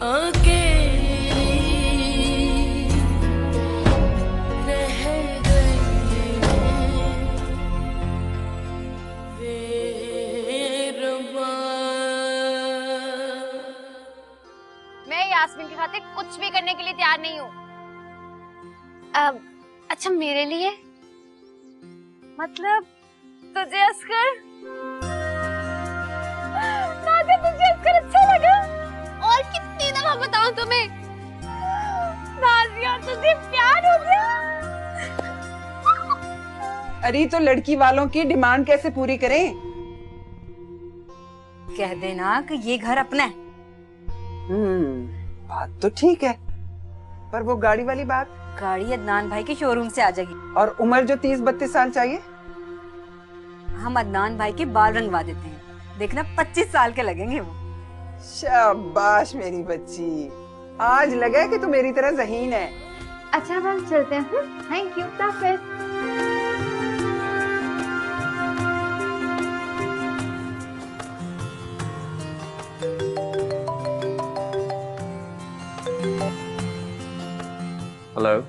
मैं यास्मीन की खातिर कुछ भी करने के लिए तैयार नहीं हूँ। अच्छा मेरे लिए मतलब तुझे असगर नाज़िया, तुझे असगर अच्छा लगा? और कितनी दफा बताऊं तुम्हें नाज़िया तुझे प्यार हो गया। अरे तो लड़की वालों की डिमांड कैसे पूरी करें? कह देना कि ये घर अपना है। बात तो ठीक है, पर वो गाड़ी वाली बात? गाड़ी अदनान भाई के शोरूम से आ जाएगी। और उम्र जो 30-32 साल चाहिए? हम अदनान भाई के बाल रंगवा देते हैं, देखना 25 साल के लगेंगे वो। शाबाश मेरी बच्ची, आज लगा कि तू मेरी तरह ज़हीन है। अच्छा हम चलते हैं। Thank you. हेलो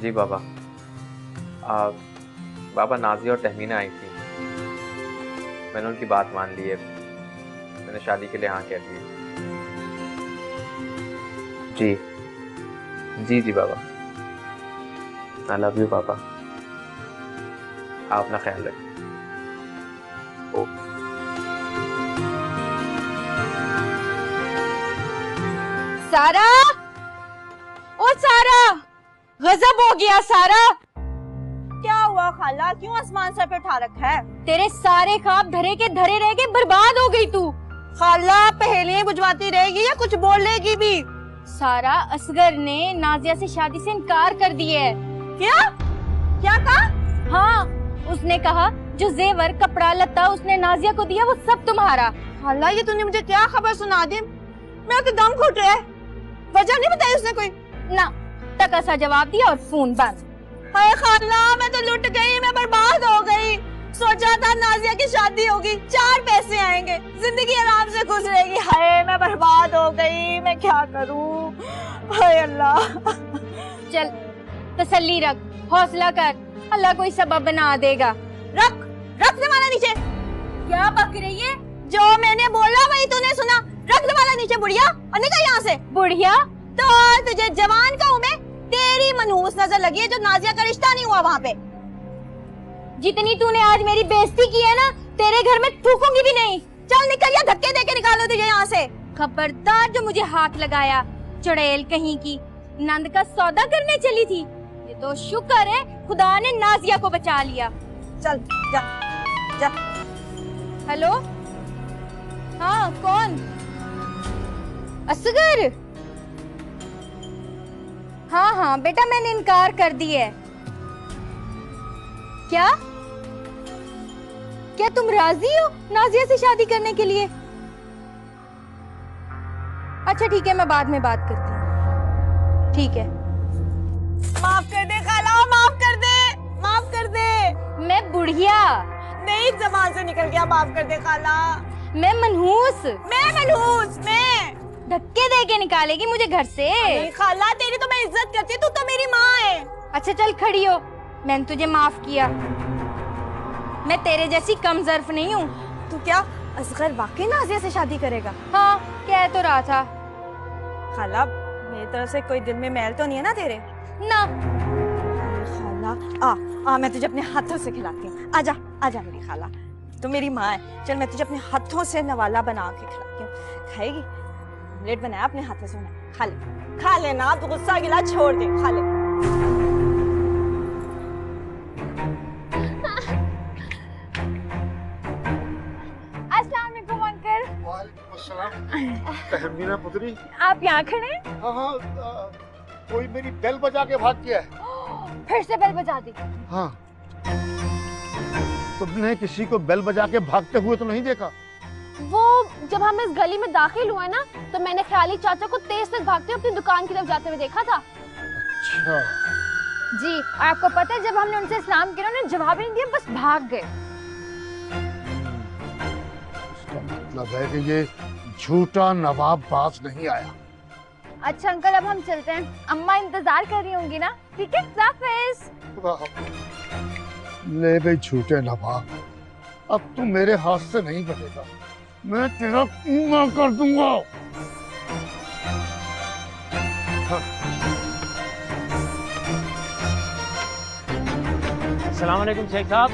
जी बाबा। बाबा नाज़िया और तहमीना आई थी, मैंने उनकी बात मान ली है, मैंने शादी के लिए हाँ कह दी। जी जी जी बाबा, आई लव यू पापा, आप अपना ख्याल रखें। सारा, ओ सारा, गजब हो गया सारा। क्या हुआ खाला, क्यों आसमान सर पे उठा रखा है? तेरे सारे ख्वाब धरे के धरे रह के बर्बाद हो गई तू। खाला पहेलियां बुझवाती रहेगी या कुछ बोल लेगी भी? सारा, असगर ने नाज़िया से शादी से इनकार कर दिया है। क्या क्या कहा? हाँ, उसने कहा जो जेवर कपड़ा लत्ता उसने नाज़िया को दिया वो सब तुम्हारा। खाला ये तूने मुझे क्या खबर सुना दी? मैं तो दम घुट रहा है। वजह नहीं बताई उसने कोई? ना, टका सा जवाब दिया और फोन बंद। हाय खाला, मैं तो लुट गई, मैं बर्बाद हो गई। सोचा था नाज़िया की शादी होगी, 4 पैसे आएंगे, जिंदगी आराम से गुजरेगी। हाय मैं बर्बाद हो गई, मैं क्या करूं? हाय अल्लाह। चल तसल्ली रख, हौसला कर, अल्लाह कोई सबब बना देगा। रख दरवाजा नीचे। क्या बक रही है? जो मैंने बोला वही तूने सुना। रख दरवाजा नीचे बुढ़िया, और निकल यहाँ से। बुढ़िया? तो तुझे जवान कहूँ मैं? तेरी मनहूस नजर लगी है जो नाज़िया का रिश्ता नहीं हुआ वहाँ पे। जितनी तूने आज मेरी बेइज्जती की है ना, तेरे घर में थूकूंगी भी नहीं। चल निकल, या धक्के देके निकालो तुझे यहाँ से। खबरदार जो मुझे हाथ लगाया, चुड़ैल कहीं की। नंद का सौदा करने चली थी। ये तो शुक्र है खुदा ने नाज़िया को बचा लिया। चल जा जा। हेलो, हाँ कौन? असगर? हाँ हाँ बेटा, मैंने इनकार कर दी है। क्या क्या तुम राजी हो नाज़िया से शादी करने के लिए? अच्छा ठीक है, मैं बाद में बात करती हूँ। ठीक है। माफ कर दे खाला, माफ कर दे, माफ कर दे। मैं बुढ़िया नहीं, जबान से निकल गया, माफ कर दे खाला। मैं मनहूस। मैं मनहूस, मैं धक्के दे के निकालेगी मुझे घर से। नहीं खाला, तेरी तो मैं इज्जत करती, तू तो मेरी माँ है। अच्छा चल खड़ी हो, मैंने तुझे माफ किया। मैं तेरे जैसी कम ज़र्फ नहीं हूँ। तू क्या असगर वाकई नाज़िया से शादी करेगा? हाँ, कह तो रहा था। खाला मेरी तरफ से कोई दिल में मैल तो नहीं है ना तेरे? ना। खाला आ मैं तुझे अपने हाथों से खिलाती हूँ। आजा आजा मेरी खाला, तू मेरी माँ है। चल मैं तुझे अपने हाथों से नवाला बना के खिलाती हूँ। खाएगी? ऑमलेट बनाया अपने हाथों से, खा ले, खा लेना। तू गुस्सा गिला छोड़ दे, खा ले। अस्सलाम वालेकुम अंकल। वालेकुम अस्सलाम। तहमीना पुत्री, आप यहाँ खड़े हैं? हाँ कोई मेरी बेल बजा के भाग गया है। फिर से बेल बजा दी? हाँ, तुमने किसी को बेल बजा के भागते हुए तो नहीं देखा? वो जब हम इस गली में दाखिल हुए ना, तो मैंने ख्याली चाचा को तेज तेज भागते हुए अपनी दुकान की तरफ जाते हुए देखा था। अच्छा। जी, और आपको पता है जब हमने उनसे सलाम किया उन्होंने जवाब ही नहीं दिया, बस भाग गए। इसका मतलब है कि ये झूठा नवाब बाज नहीं आया। अच्छा अंकल, अब हम चलते हैं, अम्मा इंतजार कर रही होंगी ना। ठीक है, हाफिज। ले भाई झूठे नवाब, अब तू मेरे हाथ से नहीं बचेगा, मैं तेरा कीमा कर दूंगा। अस्सलाम वालेकुम शेख साहब।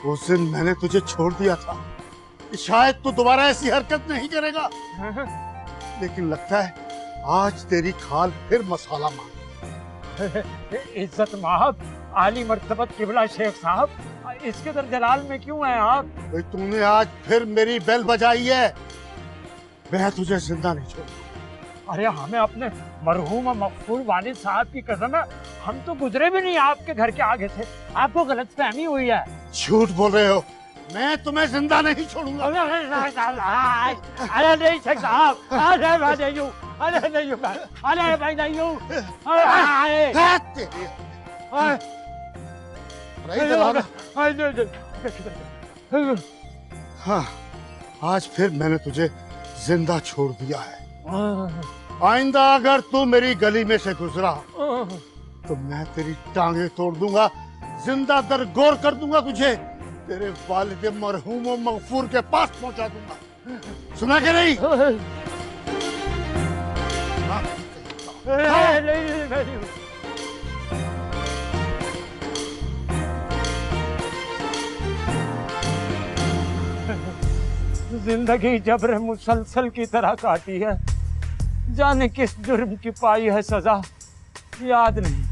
उस दिन मैंने तुझे छोड़ दिया था कि शायद तू दोबारा ऐसी हरकत नहीं करेगा, लेकिन लगता है आज तेरी खाल फिर मसाला मांग। इज्जत माहब आली मर्तबत किबला शेख साहब, इसके दर जलाल में क्यों हैं आप? भाई तूने आज फिर मेरी बेल बजाई है, मैं तुझे जिंदा नहीं छोड़ूंगा। अरे हमें अपने मरहूम मकफूर वालिद साहब की कसम है, हम तो गुजरे भी नहीं आपके घर के आगे से, आपको गलतफहमी हुई है। झूठ बोल रहे हो, मैं तुम्हें जिंदा नहीं छोड़ूंगा। अरे नहीं शेख साहब, अरे मैं नहीं हूँ, अरे नहीं हूँ, अरे मैं नहीं हूँ। हाँ, आज फिर मैंने तुझे जिंदा छोड़ दिया है। आइंदा अगर तू मेरी गली में से गुजरा तो मैं तेरी टांगे तोड़ दूंगा, जिंदा दरगोर कर दूंगा तुझे, तेरे वालिद मरहूम और मगफूर के पास पहुंचा दूंगा। सुना के नहीं? जिंदगी जबर मुसलसल की तरह काटी है, जाने किस जुर्म की पाई है सजा, याद नहीं।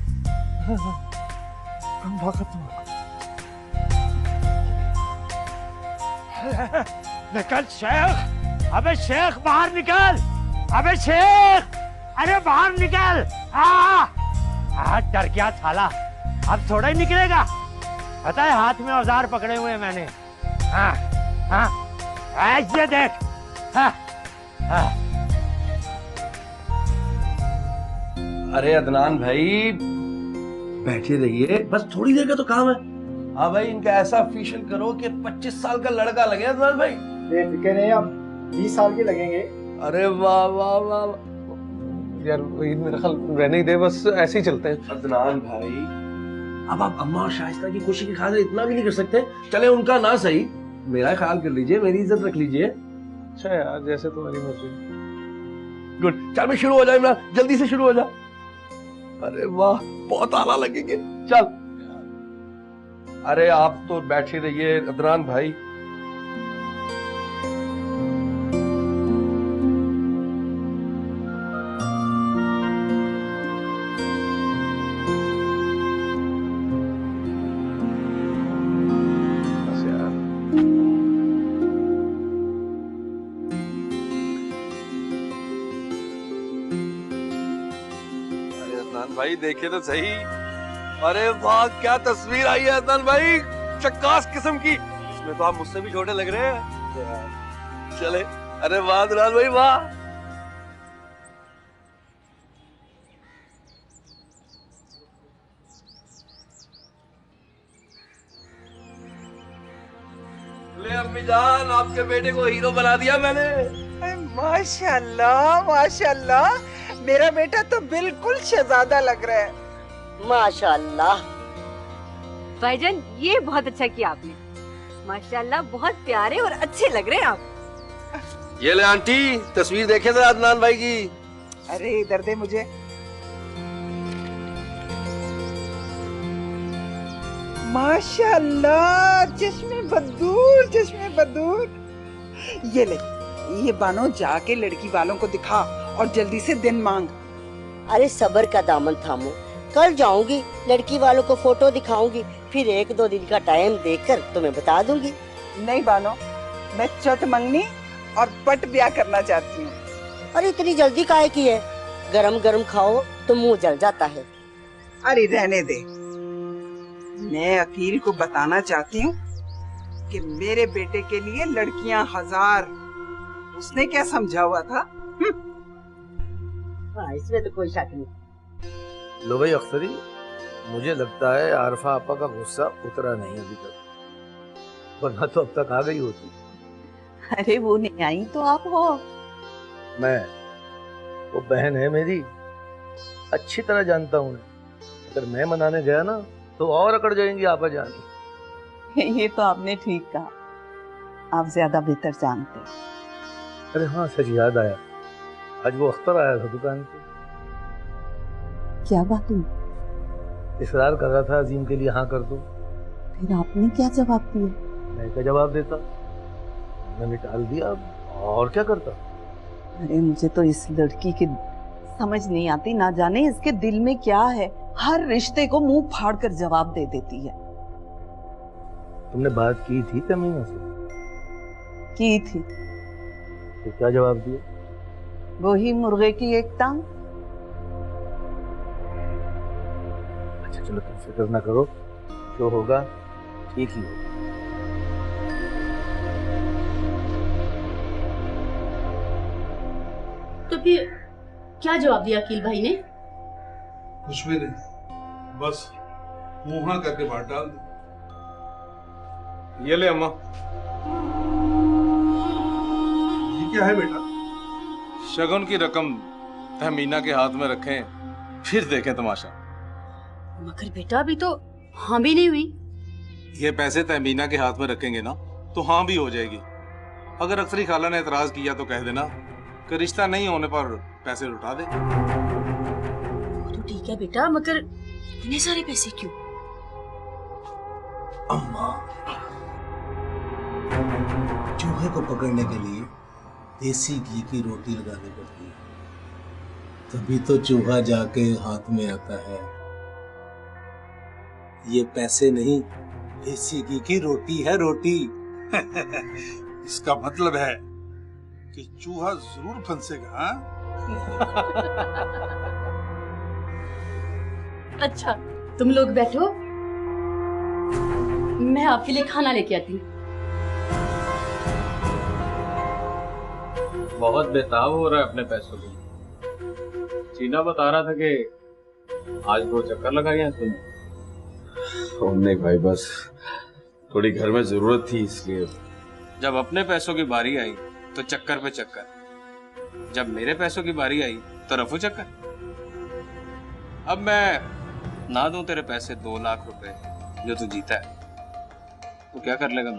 निकल शेख, अबे शेख बाहर निकल, अबे शेख, अरे बाहर निकल। डर गया साला, अब थोड़ा ही निकलेगा, पता है हाथ में औजार पकड़े हुए मैंने। हाँ हाँ, ऐसे देख। हाँ हाँ। अरे अदनान भाई बैठे रहिए, बस थोड़ी देर का तो काम है। हाँ भाई, इनका ऐसा फेशियल करो कि 25 साल का लड़का लगे। अदनान भाई बेफिक्र नहीं, अब 20 साल के लगेंगे। अरे वाह वाह वाह यार, मेरा ख्याल रहने ही दे, बस ऐसे ही चलते हैं। अदनान भाई अब आप अम्मा और शाइस्ता की खुशी की खातिर इतना भी नहीं कर सकते। चले उनका ना सही, मेरा ख्याल कर लीजिए, मेरी इज्जत रख लीजिए। अच्छा यार, जैसे तुम्हारी मर्जी। गुड, चल मैं शुरू हो जाए, इमरान जल्दी से शुरू हो जा। अरे वाह, बहुत आला लगेंगे। चल, अरे आप तो बैठे रहिए अदनान भाई। भाई देखे तो सही, अरे वाह क्या तस्वीर आई है अदनान भाई, चक्कास किस्म की। इसमें तो आप मुझसे भी छोटे लग रहे हैं। चले, अरे वाह अदनान भाई वाह। ले अम्मी जान, आपके बेटे को हीरो बना दिया मैंने। माशाल्लाह माशाल्लाह, मेरा बेटा तो बिल्कुल शहजादा लग रहा है। माशाल्लाह। भाईजान ये बहुत अच्छा किया आपने, माशाल्लाह बहुत प्यारे और अच्छे लग रहे हैं आप। ये ले आंटी, तस्वीर देखे थे अदनान भाई की। अरे इधर दे मुझे। माशाल्लाह, चश्मे बदूर चश्मे बदूर। ये ले, ये बानो जाके लड़की वालों को दिखा और जल्दी से दिन मांग। अरे सब्र का दामन थामो, कल जाऊंगी, लड़की वालों को फोटो दिखाऊंगी, फिर 1-2 दिन का टाइम देकर तुम्हें बता दूंगी। नहीं बानो, मैं चट मंगनी और पट ब्याह करना चाहती हूँ। अरे इतनी जल्दी काहे की है, गरम गरम खाओ तो मुंह जल जाता है। अरे रहने दे, मैं अकील को बताना चाहती हूँ कि मेरे बेटे के लिए लड़कियां 1000। उसने क्या समझा हुआ था? हाँ, इसमें तो कोई शक नहीं। लो भाई अख्तरी, मुझे लगता है आरफा आपा का गुस्सा उतरा नहीं अभी तक, वरना तो अब तक आ गई होती। अरे वो नहीं आई तो आप हो। मैं, वो बहन है मेरी, अच्छी तरह जानता हूँ। अगर मैं मनाने गया ना तो और अकड़ जाएंगी आपा जानी। ये तो आपने ठीक कहा, आप ज्यादा बेहतर जानते हैं। अरे हाँ, सच याद आया, आज वो अख्तर आया था दुकान पे। क्या बात हुई? इसरार कर रहा था अजीम के लिए हाँ कर दो। फिर आपने क्या जवाब दिया? मैं क्या जवाब देता, मैंने टाल दिया, और क्या करता। अरे मुझे तो इस लड़की की समझ नहीं आती, ना जाने इसके दिल में क्या है, हर रिश्ते को मुंह फाड़ कर जवाब दे देती है। तुमने बात की थी तमीना से? की थी। तो क्या जवाब दिया? वही मुर्गे की एक टांग। अच्छा चलो, तुम फिक्र ना करो, जो होगा ठीक ही होगा। तो फिर क्या जवाब दिया अकील भाई ने? कुछ भी नहीं, बस मुंह करके बात डाल दो। ये ले अम्मा। ये क्या है बेटा? शगुन की रकम तहमीना के हाथ में रखें, फिर देखें तमाशा। मगर बेटा अभी तो हाँ भी नहीं हुई। ये पैसे तहमीना के हाथ में रखेंगे ना तो हाँ भी हो जाएगी। अगर अख्तरी खाला ने एतराज किया तो कह देना कि रिश्ता नहीं होने पर पैसे लौटा दे। वो तो ठीक है बेटा, मगर इतने सारे पैसे क्यों? अम्मा, चूहे को पकड़ने के लिए देसी घी की रोटी लगानी पड़ती है, तभी तो चूहा जाके हाथ में आता है। ये पैसे नहीं, देसी घी की रोटी है, रोटी। इसका मतलब है कि चूहा जरूर फंसेगा। हाँ? अच्छा तुम लोग बैठो, मैं आपके लिए खाना लेके आती हूँ। बहुत बेताब हो रहा है अपने पैसों के लिए। चीना बता रहा था कि आज 2 चक्कर लगाए हैं तुमने। नहीं भाई, बस थोड़ी घर में जरूरत थी इसलिए। जब अपने पैसों की बारी आई तो चक्कर पे चक्कर, जब मेरे पैसों की बारी आई तो रफू चक्कर। अब मैं ना दूं तेरे पैसे 2 लाख रुपए जो तू जीता है तो क्या कर लेगा?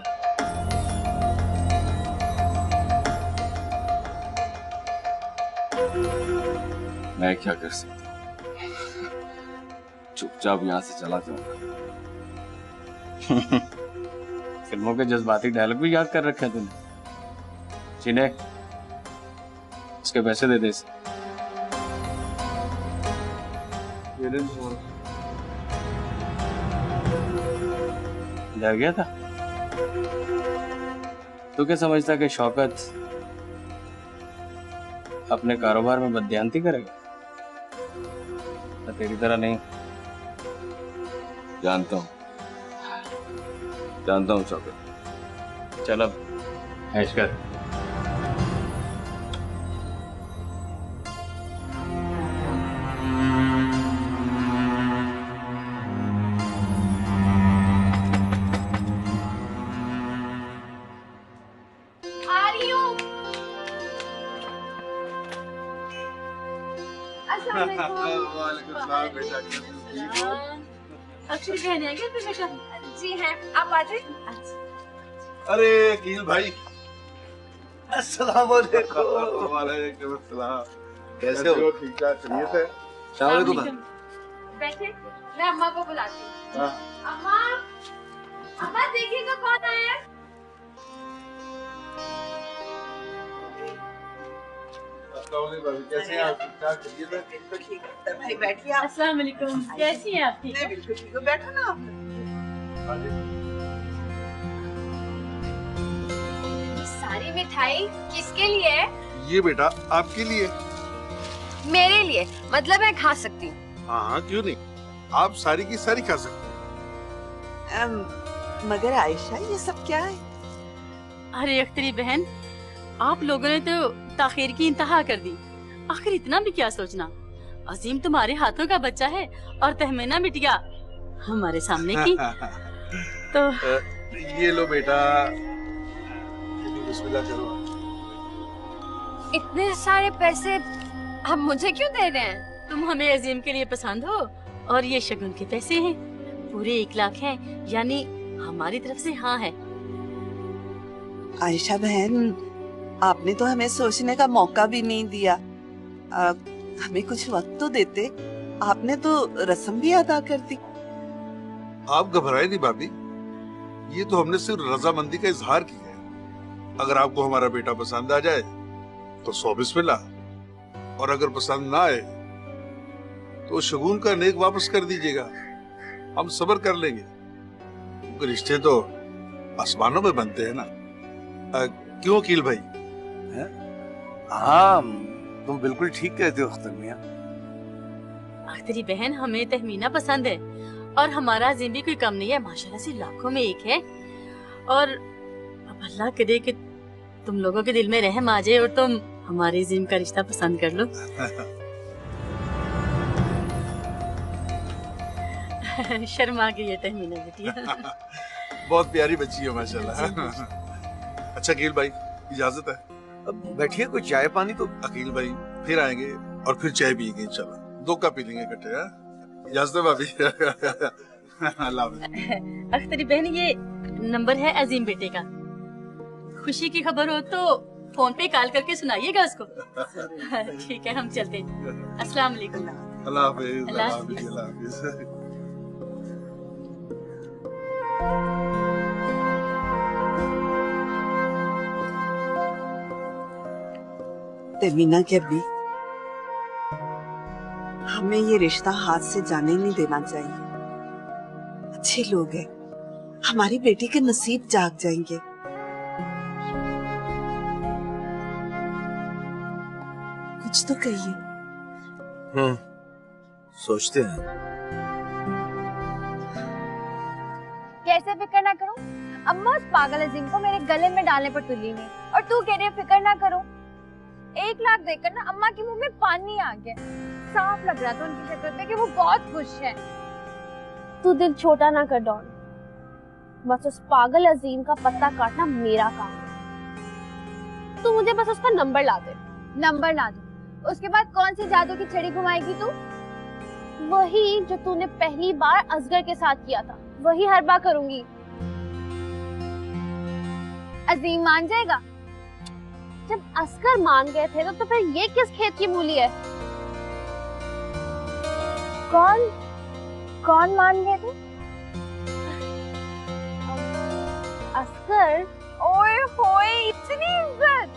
मैं क्या कर सकता हूँ, चुपचाप यहाँ से चला जाऊंगा। फिल्मों के जज्बाती डायलॉग भी याद कर रखे हैं तूने। चिने, इसके पैसे दे दे इसे। डर गया था? तू क्या समझता कि शौकत अपने कारोबार में बददियानती करेगा? मैं तेरी तरह नहीं। जानता हूँ शौकत। चल अब ऐश कर। अक्षर बहन है क्या बेटा? जी हैं, आप आ जाइए। अरे कील भाई, अस्सलाम वालेकुम। वालेकुम अस्सलाम। कैसे हो? ठीक ठाक, चलिए थे। बैठे, मैं अम्मा को बुलाती हूँ। अम्मा, अम्मा देखिएगा कौन आया है। कैसे हैं आप? ठीक ठाक, चलिए थे। भाई बैठिए आप। अस्सलाम वालेकुम, कैसी हैं आप? ठीक है, बिल्कुल ठीक हो, बैठो ना आप। सारी मिठाई किसके लिए है? ये बेटा आपके लिए। मेरे लिए, मतलब मैं खा सकती हूँ? हाँ, क्यों नहीं, आप सारी की सारी खा सकते हैं। मगर आयशा, ये सब क्या है? अरे अख्तरी बहन, आप लोगों ने तो ताखीर की इंतहा कर दी। आखिर इतना भी क्या सोचना? अजीम तुम्हारे हाथों का बच्चा है और तहमीना बिटिया हमारे सामने की। तो ये लो बेटा, बिस्मिल्लाह करो। इतने सारे पैसे हम मुझे क्यों दे रहे हैं? तुम हमें अजीम के लिए पसंद हो और ये शगुन के पैसे हैं, पूरे 1 लाख हैं, यानी हमारी तरफ से हाँ है। आयशा बहन, आपने तो हमें सोचने का मौका भी नहीं दिया। हमें कुछ वक्त तो देते। आपने तो रस्म भी अदा कर दी। आप घबराए नहीं भाभी, ये तो हमने सिर्फ रजामंदी का इजहार किया है। अगर आपको हमारा बेटा पसंद आ जाए तो 100 बिस्मिल्लाह, और अगर पसंद ना आए तो शगुन का नेक वापस कर दीजिएगा। हम सब्र कर लेंगे, क्योंकि रिश्ते तो आसमानों में बनते हैं ना। क्यों अकील भाई? हाँ, तुम बिल्कुल ठीक कहते हो अख्तर मियां। अख्तरी बहन, हमें तहमीना पसंद है और हमारा अजीम भी कोई कम नहीं है, माशाल्लाह से लाखों में एक है। और अब अल्लाह करे कि तुम लोगों के दिल में रहम आ जाए और तुम हमारे अजीम का रिश्ता पसंद कर लो। शर्मा गई है तहमीना बेटिया। बहुत प्यारी बच्ची है माशाल्लाह। अच्छा अकील भाई, इजाजत है? बैठिए, कुछ चाय पानी तो। अकील भाई फिर आएंगे और फिर चाय पिएंगे इंशाल्लाह। 2 कप पी लेंगे इकट्ठे। इजाजत है भाभी। अल्लाह हाफ़िज़। अख्तरी बहन, ये नंबर है अजीम बेटे का, खुशी की खबर हो तो फोन पे कॉल करके सुनाइएगा उसको। ठीक है, हम चलते हैं। अस्सलाम वालेकुम। अल्लाह हाफ़िज़। अल्लाह हाफ़िज़। अल्लाह हाफ़िज़। तहमीना के अब्बी, हमें ये रिश्ता हाथ से जाने नहीं देना चाहिए। अच्छे लोग हैं, हमारी बेटी के नसीब जाग जाएंगे। कुछ तो कहिए। सोचते हैं। कैसे फिक्र ना करूं? अम्मा उस पागल अजीम को मेरे गले में डालने पर तुली नहीं, और तू कह रही फिक्र ना करूं। 1 लाख देकर ना अम्मा के मुंह में पानी आ गया। साफ लग रहा था उनकी शक्ल पे कि वो बहुत खुश है। तू दिल छोटा ना कर डॉन, बस उस पागल अजीम का पत्ता काटना मेरा काम है। तू मुझे बस उसका नंबर ला दे। नंबर ला दे, उसके बाद कौन सी जादू की छड़ी घुमाएगी तू? वही जो तूने पहली बार असगर के साथ किया था, वही हर बार करूंगी। अजीम मान जाएगा? जब असगर मान गए थे तो फिर ये किस खेत की मूली है? कौन मान गए थे? असगर। ओए होए, इतनी इज्जत!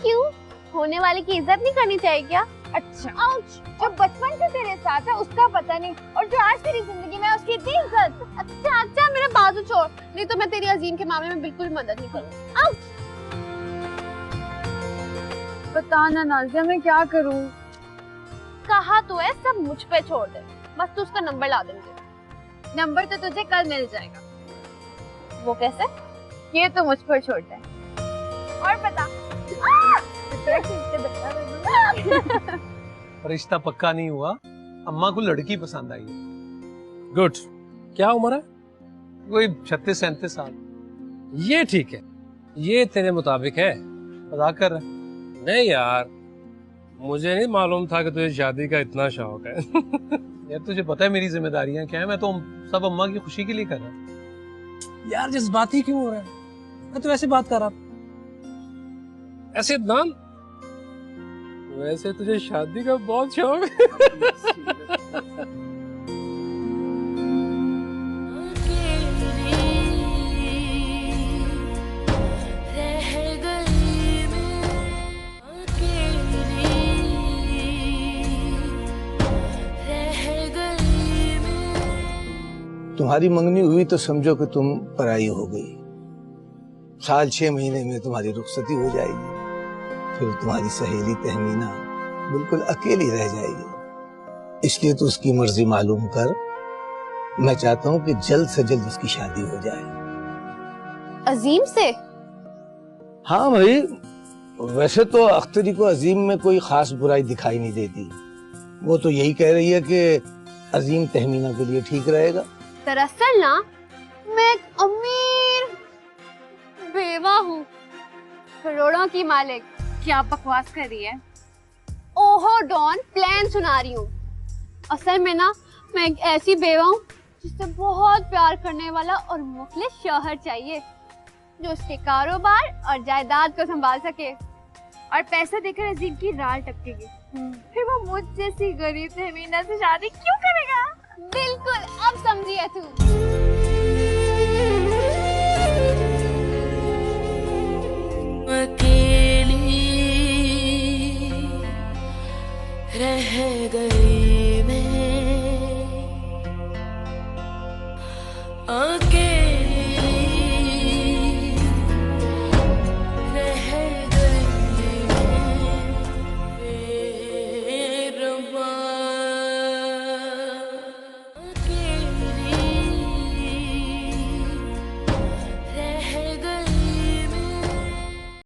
क्यों? होने वाले की इज्जत नहीं करनी चाहिए क्या? अच्छा, जो बचपन से तेरे साथ है उसका पता नहीं, और जो आज तेरी जिंदगी में है उसकी इतनी इज्जत। अच्छा, मेरा बाजू छोड़, नहीं तो मैं तेरी अजीम के मामले में बिल्कुल मदद नहीं करूँ। बता ना नाज़िया, मैं क्या करूं? कहा तो है सब मुझ पे छोड़ दे, बस तू उसका नंबर ला देंगे। नंबर तो तुझे कल मिल जाएगा। वो कैसे? ये तो मुझ पर छोड़ दे। और बता। रिश्ता पक्का नहीं हुआ, अम्मा को लड़की पसंद आई है। गुड। क्या उम्र है? कोई 36-37 साल। ये ठीक है, ये तेरे मुताबिक है। मजाक कर रहा है? नहीं यार, मुझे नहीं मालूम था कि तुझे शादी का इतना शौक है। यार तुझे पता है मेरी जिम्मेदारियां क्या है, मैं तो सब अम्मा की खुशी के लिए कर रहा हूँ। यार जज्बाती क्यों हो रहा है? मैं तो ऐसे बात कर रहा, ऐसे नाम। वैसे तुझे शादी का बहुत शौक है। तुम्हारी मंगनी हुई तो समझो कि तुम पराई हो गई। 6 महीने में तुम्हारी रुखसती हो जाएगी, फिर तुम्हारी सहेली तहमीना बिल्कुल अकेली रह जाएगी। इसलिए तो उसकी मर्जी मालूम कर। मैं चाहता हूँ कि जल्द से जल्द उसकी शादी हो जाए। अजीम से? हाँ भाई, वैसे तो अख्तरी को अजीम में कोई खास बुराई दिखाई नहीं देती। वो तो यही कह रही है कि अजीम तहमीना के लिए ठीक रहेगा। दरअसल ना मैं एक अमीर बेवा हूँ, करोड़ों की मालिक। क्या बकवास कर रही है? ओहो डॉन, प्लान सुना रही हूँ। असल में ना मैं एक ऐसी बेवा हूँ जिससे बहुत प्यार करने वाला और मुखलिस शौहर चाहिए, जो उसके कारोबार और जायदाद को संभाल सके। और पैसा देकर अजीम की राल टपकेगी, फिर वो मुझ जैसी गरीब तहमीना से शादी क्यों करेगा? बिल्कुल, अब समझिए तू।